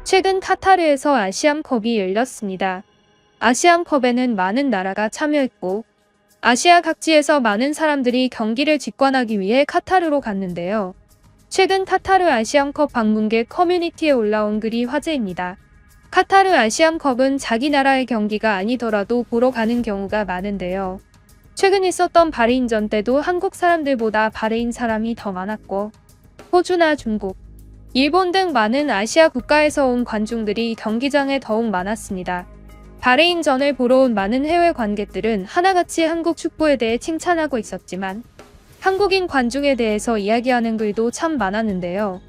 최근 카타르에서 아시안컵이 열렸습니다. 아시안컵에는 많은 나라가 참여했고 아시아 각지에서 많은 사람들이 경기를 직관하기 위해 카타르로 갔는데요. 최근 카타르 아시안컵 방문객 커뮤니티에 올라온 글이 화제입니다. 카타르 아시안컵은 자기 나라의 경기가 아니더라도 보러 가는 경우가 많은데요. 최근 있었던 바레인전 때도 한국 사람들보다 바레인 사람이 더 많았고 호주나 중국, 일본 등 많은 아시아 국가에서 온 관중들이 경기장에 더욱 많았습니다. 바레인전을 보러 온 많은 해외 관객들은 하나같이 한국 축구에 대해 칭찬하고 있었지만 한국인 관중에 대해서 이야기하는 글도 참 많았는데요.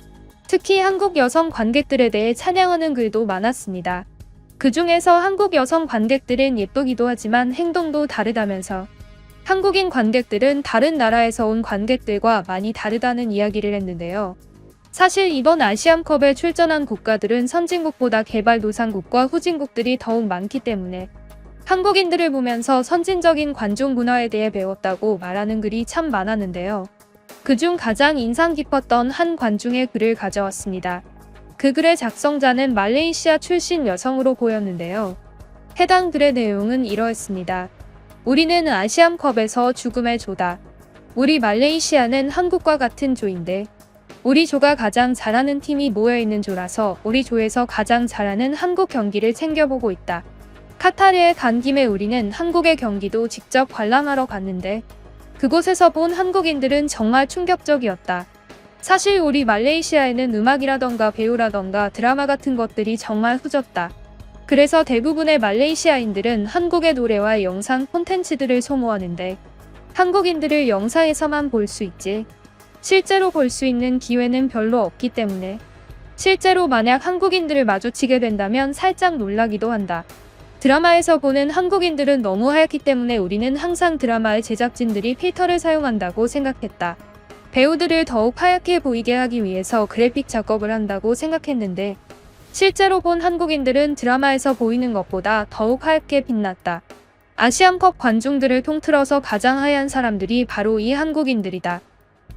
특히 한국 여성 관객들에 대해 찬양하는 글도 많았습니다. 그 중에서 한국 여성 관객들은 예쁘기도 하지만 행동도 다르다면서 한국인 관객들은 다른 나라에서 온 관객들과 많이 다르다는 이야기를 했는데요. 사실 이번 아시안컵에 출전한 국가들은 선진국보다 개발도상국과 후진국들이 더욱 많기 때문에 한국인들을 보면서 선진적인 관중 문화에 대해 배웠다고 말하는 글이 참 많았는데요. 그중 가장 인상 깊었던 한 관중의 글을 가져왔습니다. 그 글의 작성자는 말레이시아 출신 여성으로 보였는데요. 해당 글의 내용은 이러했습니다. 우리는 아시안컵에서 죽음의 조다. 우리 말레이시아는 한국과 같은 조인데 우리 조가 가장 잘하는 팀이 모여있는 조라서 우리 조에서 가장 잘하는 한국 경기를 챙겨보고 있다. 카타르에 간 김에 우리는 한국의 경기도 직접 관람하러 갔는데 그곳에서 본 한국인들은 정말 충격적이었다. 사실 우리 말레이시아에는 음악이라던가 배우라던가 드라마 같은 것들이 정말 후졌다. 그래서 대부분의 말레이시아인들은 한국의 노래와 영상 콘텐츠들을 소모하는데 한국인들을 영상에서만 볼 수 있지 실제로 볼 수 있는 기회는 별로 없기 때문에 실제로 만약 한국인들을 마주치게 된다면 살짝 놀라기도 한다. 드라마에서 보는 한국인들은 너무 하얗기 때문에 우리는 항상 드라마의 제작진들이 필터를 사용한다고 생각했다. 배우들을 더욱 하얗게 보이게 하기 위해서 그래픽 작업을 한다고 생각했는데 실제로 본 한국인들은 드라마에서 보이는 것보다 더욱 하얗게 빛났다. 아시안컵 관중들을 통틀어서 가장 하얀 사람들이 바로 이 한국인들이다.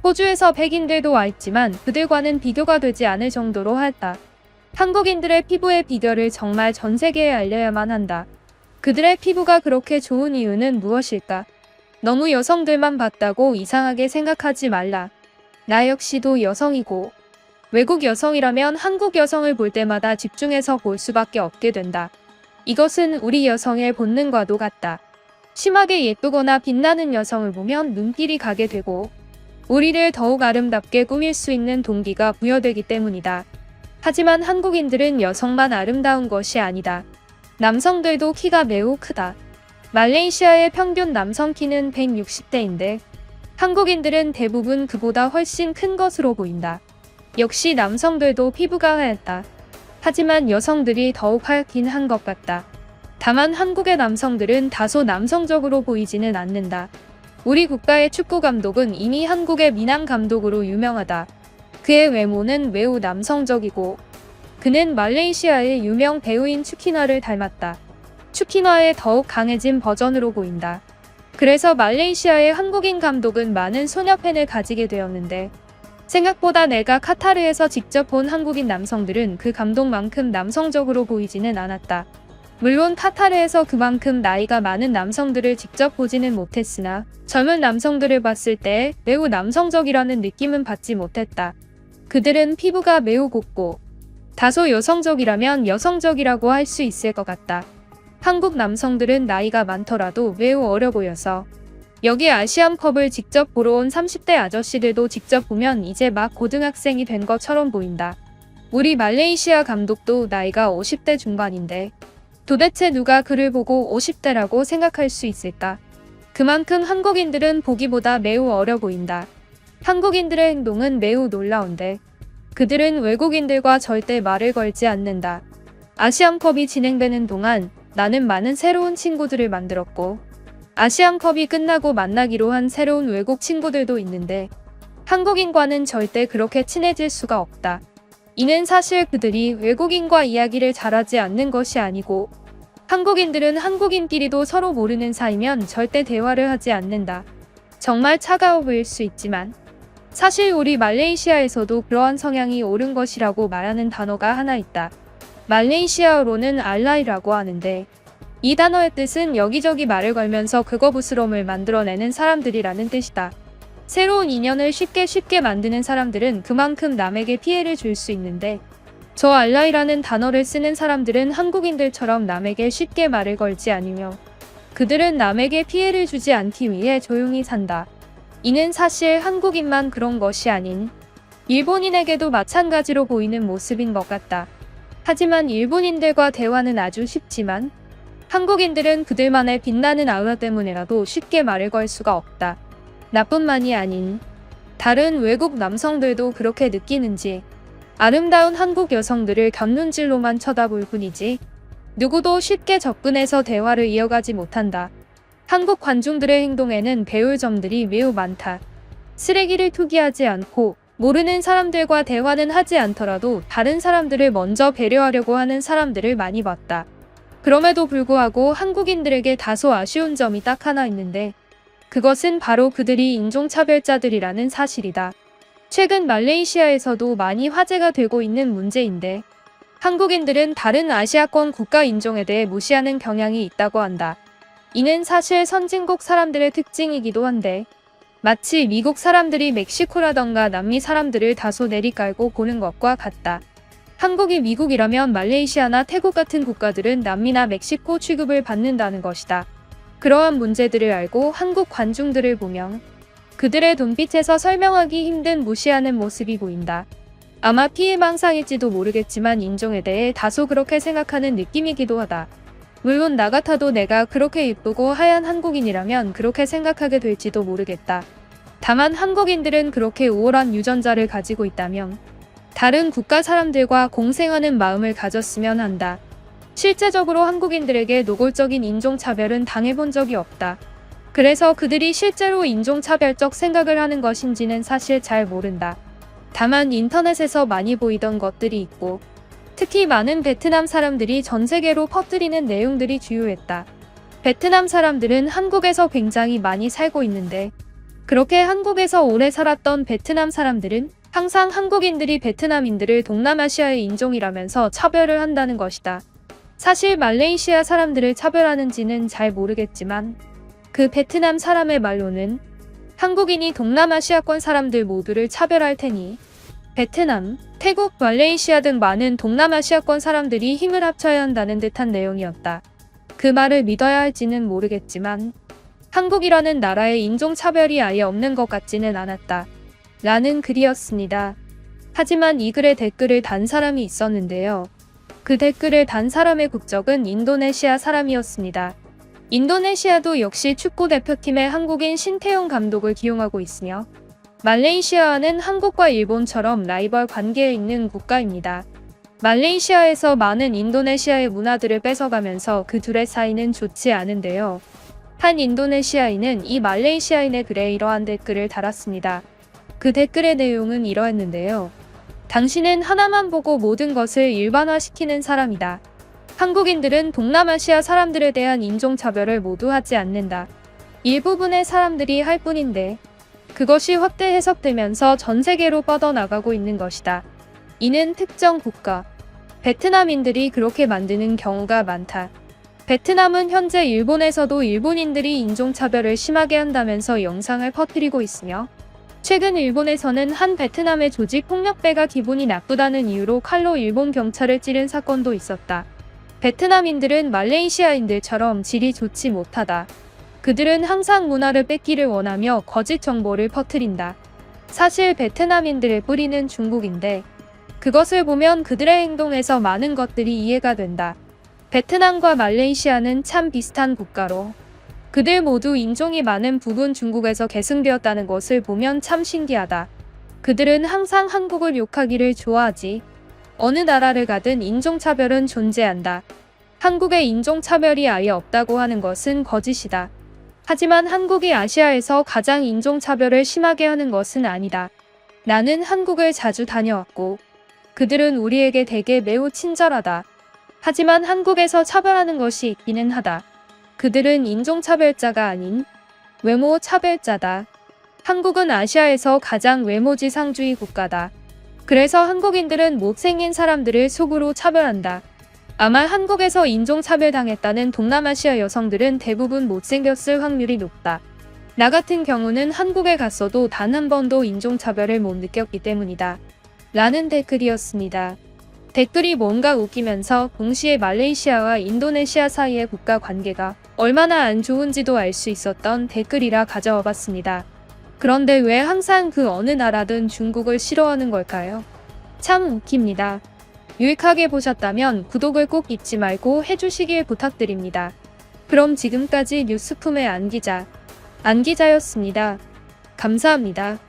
호주에서 백인들도 와 있지만 그들과는 비교가 되지 않을 정도로 하얗다. 한국인들의 피부의 비결을 정말 전 세계에 알려야만 한다. 그들의 피부가 그렇게 좋은 이유는 무엇일까? 너무 여성들만 봤다고 이상하게 생각하지 말라. 나 역시도 여성이고 외국 여성이라면 한국 여성을 볼 때마다 집중해서 볼 수밖에 없게 된다. 이것은 우리 여성의 본능과도 같다. 심하게 예쁘거나 빛나는 여성을 보면 눈길이 가게 되고 우리를 더욱 아름답게 꾸밀 수 있는 동기가 부여되기 때문이다. 하지만 한국인들은 여성만 아름다운 것이 아니다. 남성들도 키가 매우 크다. 말레이시아의 평균 남성 키는 160대인데 한국인들은 대부분 그보다 훨씬 큰 것으로 보인다. 역시 남성들도 피부가 하얗다. 하지만 여성들이 더욱 하얗긴 한 것 같다. 다만 한국의 남성들은 다소 남성적으로 보이지는 않는다. 우리 국가의 축구 감독은 이미 한국의 미남 감독으로 유명하다. 그의 외모는 매우 남성적이고 그는 말레이시아의 유명 배우인 추키나를 닮았다. 추키나의 더욱 강해진 버전으로 보인다. 그래서 말레이시아의 한국인 감독은 많은 소녀 팬을 가지게 되었는데 생각보다 내가 카타르에서 직접 본 한국인 남성들은 그 감독만큼 남성적으로 보이지는 않았다. 물론 카타르에서 그만큼 나이가 많은 남성들을 직접 보지는 못했으나 젊은 남성들을 봤을 때 매우 남성적이라는 느낌은 받지 못했다. 그들은 피부가 매우 곱고 다소 여성적이라면 여성적이라고 할 수 있을 것 같다. 한국 남성들은 나이가 많더라도 매우 어려 보여서 여기 아시안컵을 직접 보러 온 30대 아저씨들도 직접 보면 이제 막 고등학생이 된 것처럼 보인다. 우리 말레이시아 감독도 나이가 50대 중반인데 도대체 누가 그를 보고 50대라고 생각할 수 있을까? 그만큼 한국인들은 보기보다 매우 어려 보인다. 한국인들의 행동은 매우 놀라운데 그들은 외국인들과 절대 말을 걸지 않는다. 아시안컵이 진행되는 동안 나는 많은 새로운 친구들을 만들었고 아시안컵이 끝나고 만나기로 한 새로운 외국 친구들도 있는데 한국인과는 절대 그렇게 친해질 수가 없다. 이는 사실 그들이 외국인과 이야기를 잘하지 않는 것이 아니고 한국인들은 한국인끼리도 서로 모르는 사이면 절대 대화를 하지 않는다. 정말 차가워 보일 수 있지만 사실 우리 말레이시아에서도 그러한 성향이 옳은 것이라고 말하는 단어가 하나 있다. 말레이시아어로는 알라이라고 하는데 이 단어의 뜻은 여기저기 말을 걸면서 극어부스럼을 만들어내는 사람들이라는 뜻이다. 새로운 인연을 쉽게 만드는 사람들은 그만큼 남에게 피해를 줄 수 있는데 저 알라이라는 단어를 쓰는 사람들은 한국인들처럼 남에게 쉽게 말을 걸지 않으며 그들은 남에게 피해를 주지 않기 위해 조용히 산다. 이는 사실 한국인만 그런 것이 아닌 일본인에게도 마찬가지로 보이는 모습인 것 같다. 하지만 일본인들과 대화는 아주 쉽지만 한국인들은 그들만의 빛나는 아우라 때문에라도 쉽게 말을 걸 수가 없다. 나뿐만이 아닌 다른 외국 남성들도 그렇게 느끼는지 아름다운 한국 여성들을 곁눈질로만 쳐다볼 뿐이지 누구도 쉽게 접근해서 대화를 이어가지 못한다. 한국 관중들의 행동에는 배울 점들이 매우 많다. 쓰레기를 투기하지 않고 모르는 사람들과 대화는 하지 않더라도 다른 사람들을 먼저 배려하려고 하는 사람들을 많이 봤다. 그럼에도 불구하고 한국인들에게 다소 아쉬운 점이 딱 하나 있는데 그것은 바로 그들이 인종차별자들이라는 사실이다. 최근 말레이시아에서도 많이 화제가 되고 있는 문제인데 한국인들은 다른 아시아권 국가 인종에 대해 무시하는 경향이 있다고 한다. 이는 사실 선진국 사람들의 특징이기도 한데 마치 미국 사람들이 멕시코라던가 남미 사람들을 다소 내리깔고 보는 것과 같다. 한국이 미국이라면 말레이시아나 태국 같은 국가들은 남미나 멕시코 취급을 받는다는 것이다. 그러한 문제들을 알고 한국 관중들을 보면 그들의 눈빛에서 설명하기 힘든 무시하는 모습이 보인다. 아마 피해망상일지도 모르겠지만 인종에 대해 다소 그렇게 생각하는 느낌이기도 하다. 물론 나 같아도 내가 그렇게 예쁘고 하얀 한국인이라면 그렇게 생각하게 될지도 모르겠다. 다만 한국인들은 그렇게 우월한 유전자를 가지고 있다면 다른 국가 사람들과 공생하는 마음을 가졌으면 한다. 실제적으로 한국인들에게 노골적인 인종차별은 당해본 적이 없다. 그래서 그들이 실제로 인종차별적 생각을 하는 것인지는 사실 잘 모른다. 다만 인터넷에서 많이 보이던 것들이 있고 특히 많은 베트남 사람들이 전 세계로 퍼뜨리는 내용들이 주요했다. 베트남 사람들은 한국에서 굉장히 많이 살고 있는데 그렇게 한국에서 오래 살았던 베트남 사람들은 항상 한국인들이 베트남인들을 동남아시아의 인종이라면서 차별을 한다는 것이다. 사실 말레이시아 사람들을 차별하는지는 잘 모르겠지만 그 베트남 사람의 말로는 한국인이 동남아시아권 사람들 모두를 차별할 테니 베트남, 태국, 말레이시아 등 많은 동남아시아권 사람들이 힘을 합쳐야 한다는 듯한 내용이었다. 그 말을 믿어야 할지는 모르겠지만 한국이라는 나라에 인종차별이 아예 없는 것 같지는 않았다. 라는 글이었습니다. 하지만 이 글에 댓글을 단 사람이 있었는데요. 그 댓글을 단 사람의 국적은 인도네시아 사람이었습니다. 인도네시아도 역시 축구 대표팀의 한국인 신태용 감독을 기용하고 있으며 말레이시아는 한국과 일본처럼 라이벌 관계에 있는 국가입니다. 말레이시아에서 많은 인도네시아의 문화들을 뺏어가면서 그 둘의 사이는 좋지 않은데요. 한 인도네시아인은 이 말레이시아인의 글에 이러한 댓글을 달았습니다. 그 댓글의 내용은 이러했는데요. 당신은 하나만 보고 모든 것을 일반화시키는 사람이다. 한국인들은 동남아시아 사람들에 대한 인종차별을 모두 하지 않는다. 일부분의 사람들이 할 뿐인데 그것이 확대 해석되면서 전 세계로 뻗어나가고 있는 것이다. 이는 특정 국가, 베트남인들이 그렇게 만드는 경우가 많다. 베트남은 현재 일본에서도 일본인들이 인종차별을 심하게 한다면서 영상을 퍼뜨리고 있으며 최근 일본에서는 한 베트남의 조직 폭력배가 기분이 나쁘다는 이유로 칼로 일본 경찰을 찌른 사건도 있었다. 베트남인들은 말레이시아인들처럼 질이 좋지 못하다. 그들은 항상 문화를 뺏기를 원하며 거짓 정보를 퍼뜨린다. 사실 베트남인들의 뿌리는 중국인데 그것을 보면 그들의 행동에서 많은 것들이 이해가 된다. 베트남과 말레이시아는 참 비슷한 국가로 그들 모두 인종이 많은 부분 중국에서 계승되었다는 것을 보면 참 신기하다. 그들은 항상 한국을 욕하기를 좋아하지. 어느 나라를 가든 인종차별은 존재한다. 한국에 인종차별이 아예 없다고 하는 것은 거짓이다. 하지만 한국이 아시아에서 가장 인종차별을 심하게 하는 것은 아니다. 나는 한국을 자주 다녀왔고 그들은 우리에게 되게 매우 친절하다. 하지만 한국에서 차별하는 것이 있기는 하다. 그들은 인종차별자가 아닌 외모 차별자다. 한국은 아시아에서 가장 외모지상주의 국가다. 그래서 한국인들은 못생긴 사람들을 속으로 차별한다. 아마 한국에서 인종차별당했다는 동남아시아 여성들은 대부분 못생겼을 확률이 높다. 나 같은 경우는 한국에 갔어도 단 한 번도 인종차별을 못 느꼈기 때문이다. 라는 댓글이었습니다. 댓글이 뭔가 웃기면서 동시에 말레이시아와 인도네시아 사이의 국가 관계가 얼마나 안 좋은지도 알 수 있었던 댓글이라 가져와 봤습니다. 그런데 왜 항상 그 어느 나라든 중국을 싫어하는 걸까요? 참 웃깁니다. 유익하게 보셨다면 구독을 꼭 잊지 말고 해주시길 부탁드립니다. 그럼 지금까지 뉴스품의 안기자였습니다. 감사합니다.